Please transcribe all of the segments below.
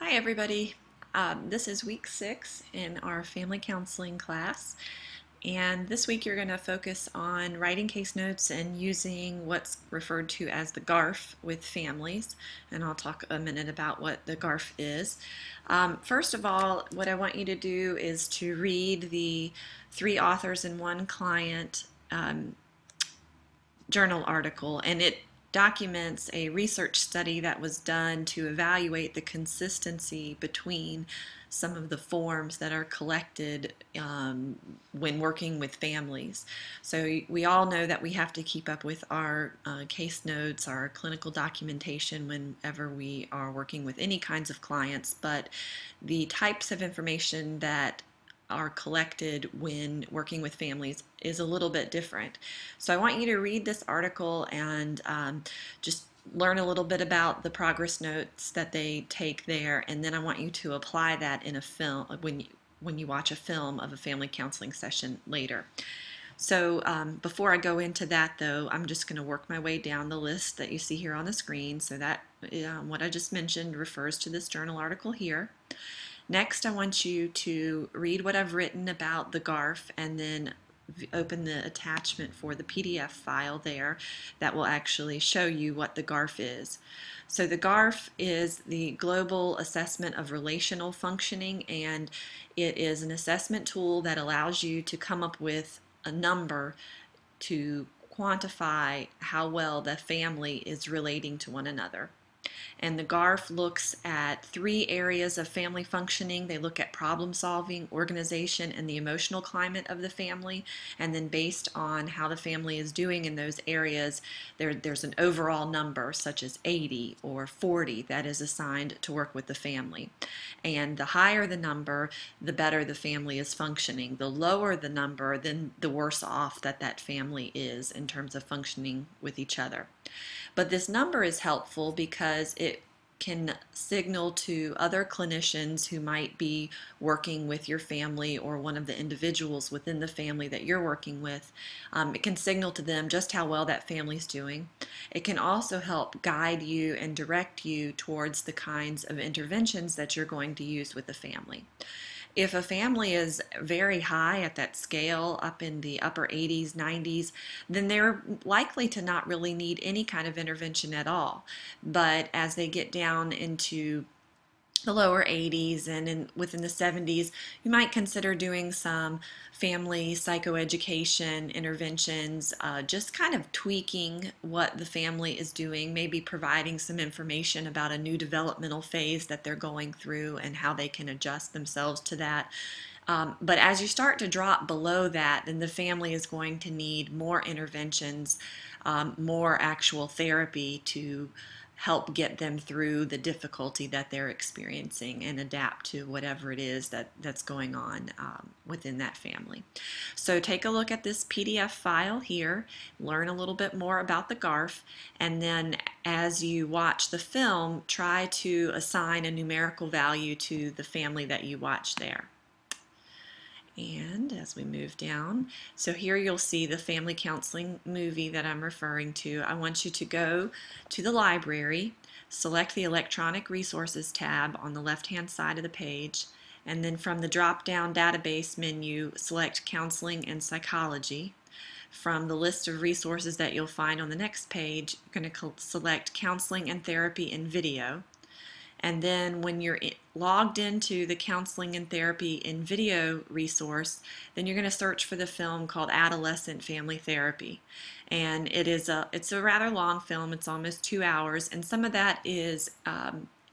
Hi everybody. This is week 6 in our family counseling class, and this week you're going to focus on writing case notes and using what's referred to as the GARF with families, and I'll talk a minute about what the GARF is. First of all, what I want you to do is to read the 3 authors and 1 client journal article, and it documents a research study that was done to evaluate the consistency between some of the forms that are collected when working with families. So we all know that we have to keep up with our case notes, our clinical documentation whenever we are working with any kinds of clients, but the types of information that are collected when working with families is a little bit different. So I want you to read this article and just learn a little bit about the progress notes that they take there, and then I want you to apply that in a film when you watch a film of a family counseling session later. So before I go into that, though, I'm just going to work my way down the list that you see here on the screen. So that what I just mentioned refers to this journal article here. Next, I want you to read what I've written about the GARF and then open the attachment for the PDF file there that will actually show you what the GARF is. So the GARF is the Global Assessment of Relational Functioning, and it is an assessment tool that allows you to come up with a number to quantify how well the family is relating to one another. And the GARF looks at 3 areas of family functioning. They look at problem solving, organization, and the emotional climate of the family. And then based on how the family is doing in those areas, there's an overall number such as 80 or 40 that is assigned to work with the family. And the higher the number, the better the family is functioning. The lower the number, then the worse off that family is in terms of functioning with each other. But this number is helpful because it can signal to other clinicians who might be working with your family or one of the individuals within the family that you're working with. It can signal to them just how well that family's doing. It can also help guide you and direct you towards the kinds of interventions that you're going to use with the family. If a family is very high at that scale, up in the upper 80s, 90s, then they're likely to not really need any kind of intervention at all. But as they get down into the lower 80s and within the 70s, you might consider doing some family psychoeducation interventions, just kind of tweaking what the family is doing, maybe providing some information about a new developmental phase that they're going through and how they can adjust themselves to that. But as you start to drop below that, then the family is going to need more interventions, more actual therapy to help get them through the difficulty that they're experiencing and adapt to whatever it is that's going on within that family. So take a look at this PDF file here, learn a little bit more about the GARF, and then as you watch the film, try to assign a numerical value to the family that you watch there. And as we move down, so here you'll see the family counseling movie that I'm referring to. I want you to go to the library, select the electronic resources tab on the left-hand side of the page, and then from the drop-down database menu, select counseling and psychology. From the list of resources that you'll find on the next page, you're going to select counseling and therapy in video. And then when you're logged into the counseling and therapy in video resource, then you're going to search for the film called Adolescent Family Therapy. And it's a rather long film. It's almost 2 hours, and some of that is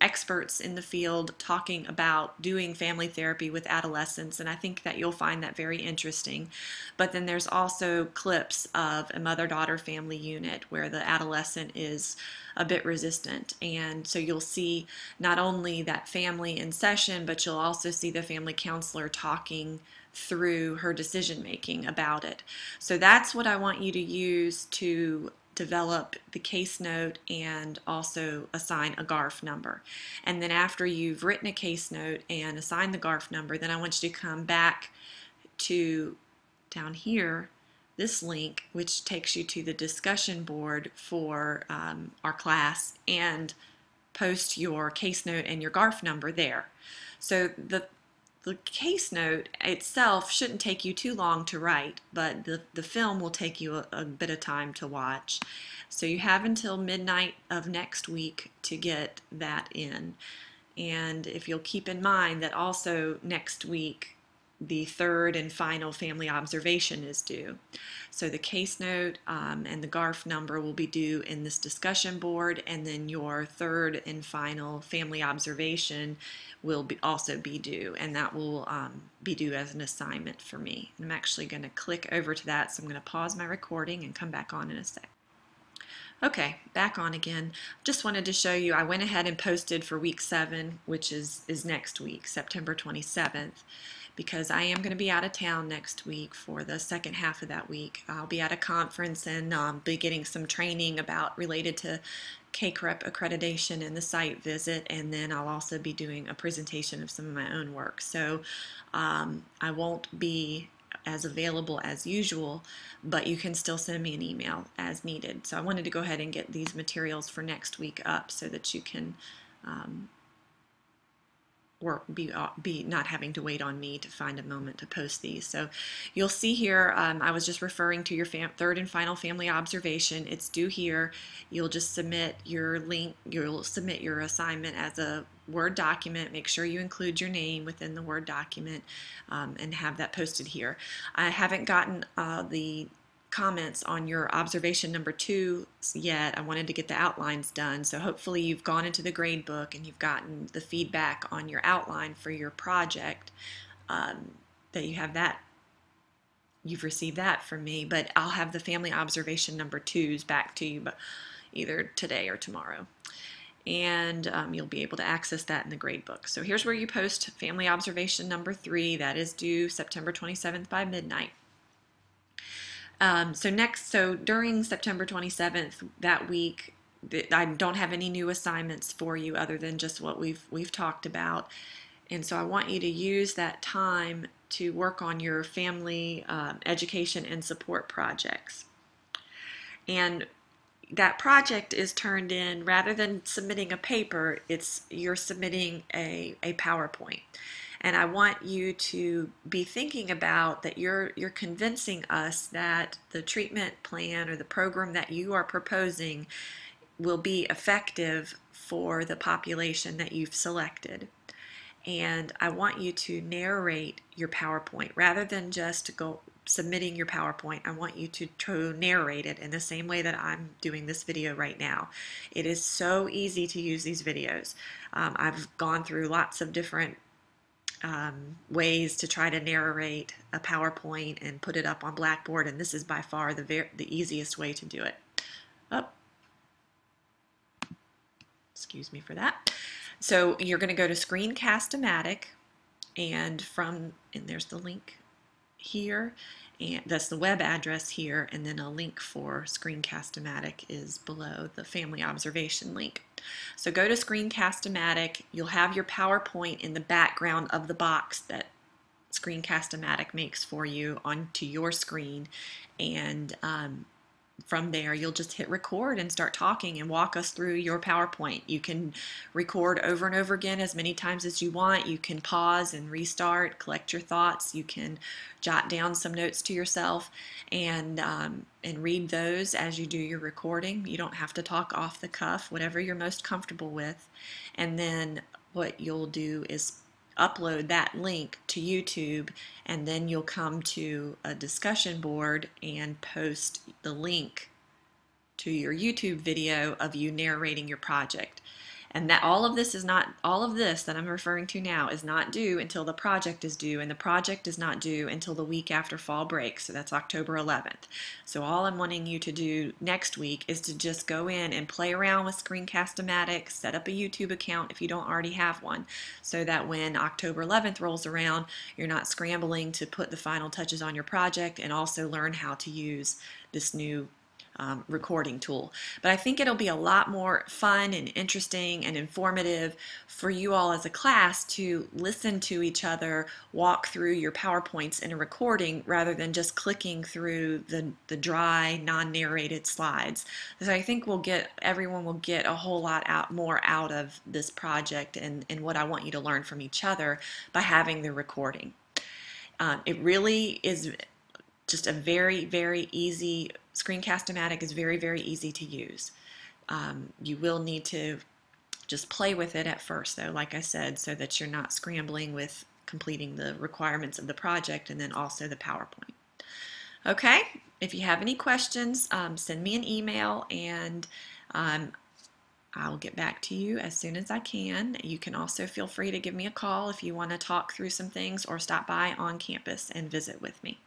experts in the field talking about doing family therapy with adolescents, and I think that you'll find that very interesting. But then there's also clips of a mother-daughter family unit where the adolescent is a bit resistant, and so you'll see not only that family in session, but you'll also see the family counselor talking through her decision making about it. So that's what I want you to use to develop the case note and also assign a GARF number. And then after you've written a case note and assigned the GARF number, then I want you to come back to down here, this link, which takes you to the discussion board for our class, and post your case note and your GARF number there. So the case note itself shouldn't take you too long to write, but the film will take you a bit of time to watch. So you have until midnight of next week to get that in. And if you'll keep in mind that also next week the third and final family observation is due. So the case note and the GARF number will be due in this discussion board, and then your third and final family observation will also be due, and that will be due as an assignment for me. And I'm actually going to click over to that, so I'm going to pause my recording and come back on in a sec. Okay, back on again. Just wanted to show you, I went ahead and posted for week 7, which is next week, September 27th. Because I am going to be out of town next week for the second half of that week. I'll be at a conference and be getting some training related to CACREP accreditation and the site visit, and then I'll also be doing a presentation of some of my own work. So I won't be as available as usual, but you can still send me an email as needed. So I wanted to go ahead and get these materials for next week up so that you can be not having to wait on me to find a moment to post these. So you'll see here, I was just referring to your third and final family observation. It's due here. You'll just submit your link, you'll submit your assignment as a Word document. Make sure you include your name within the Word document and have that posted here. I haven't gotten the comments on your observation number 2 yet. I wanted to get the outlines done, so hopefully you've gone into the grade book and you've gotten the feedback on your outline for your project, that you have that, you've received that from me, but I'll have the family observation number 2s back to you either today or tomorrow, and you'll be able to access that in the grade book. So here's where you post family observation number 3. That is due September 27th by midnight. So during September 27th, that week, I don't have any new assignments for you other than just what we've talked about. And so I want you to use that time to work on your family education and support projects. And that project is turned in, rather than submitting a paper, you're submitting a PowerPoint. And I want you to be thinking about that you're convincing us that the treatment plan or the program that you are proposing will be effective for the population that you've selected. And I want you to narrate your PowerPoint rather than just submitting your PowerPoint. I want you to narrate it in the same way that I'm doing this video right now. It is so easy to use these videos. I've gone through lots of different ways to try to narrate a PowerPoint and put it up on Blackboard, and this is by far the easiest way to do it. Oh, excuse me for that. So you're going to go to Screencast-O-Matic, and there's the link here, and that's the web address here, and then a link for Screencast-O-Matic is below the family observation link. So go to Screencast-O-Matic. You'll have your PowerPoint in the background of the box that Screencast-O-Matic makes for you onto your screen, and from there you'll just hit record and start talking and walk us through your PowerPoint. You can record over and over again as many times as you want. You can pause and restart, collect your thoughts. You can jot down some notes to yourself and read those as you do your recording. You don't have to talk off the cuff, whatever you're most comfortable with. And then what you'll do is upload that link to YouTube, and then you'll come to a discussion board and post the link to your YouTube video of you narrating your project. And that all of this that I'm referring to now is not due until the project is due, and the project is not due until the week after fall break, so that's October 11th. So all I'm wanting you to do next week is to just go in and play around with Screencast-O-Matic, set up a YouTube account if you don't already have one, so that when October 11th rolls around, you're not scrambling to put the final touches on your project, and also learn how to use this new recording tool. But I think it'll be a lot more fun and interesting and informative for you all as a class to listen to each other walk through your PowerPoints in a recording rather than just clicking through the dry, non-narrated slides. So I think everyone will get a whole lot more out of this project and what I want you to learn from each other by having the recording. It really is just a very, very easy, Screencast-O-Matic is very, very easy to use. You will need to just play with it at first, though, like I said, so that you're not scrambling with completing the requirements of the project and then also the PowerPoint. Okay, if you have any questions, send me an email and I'll get back to you as soon as I can. You can also feel free to give me a call if you want to talk through some things or stop by on campus and visit with me.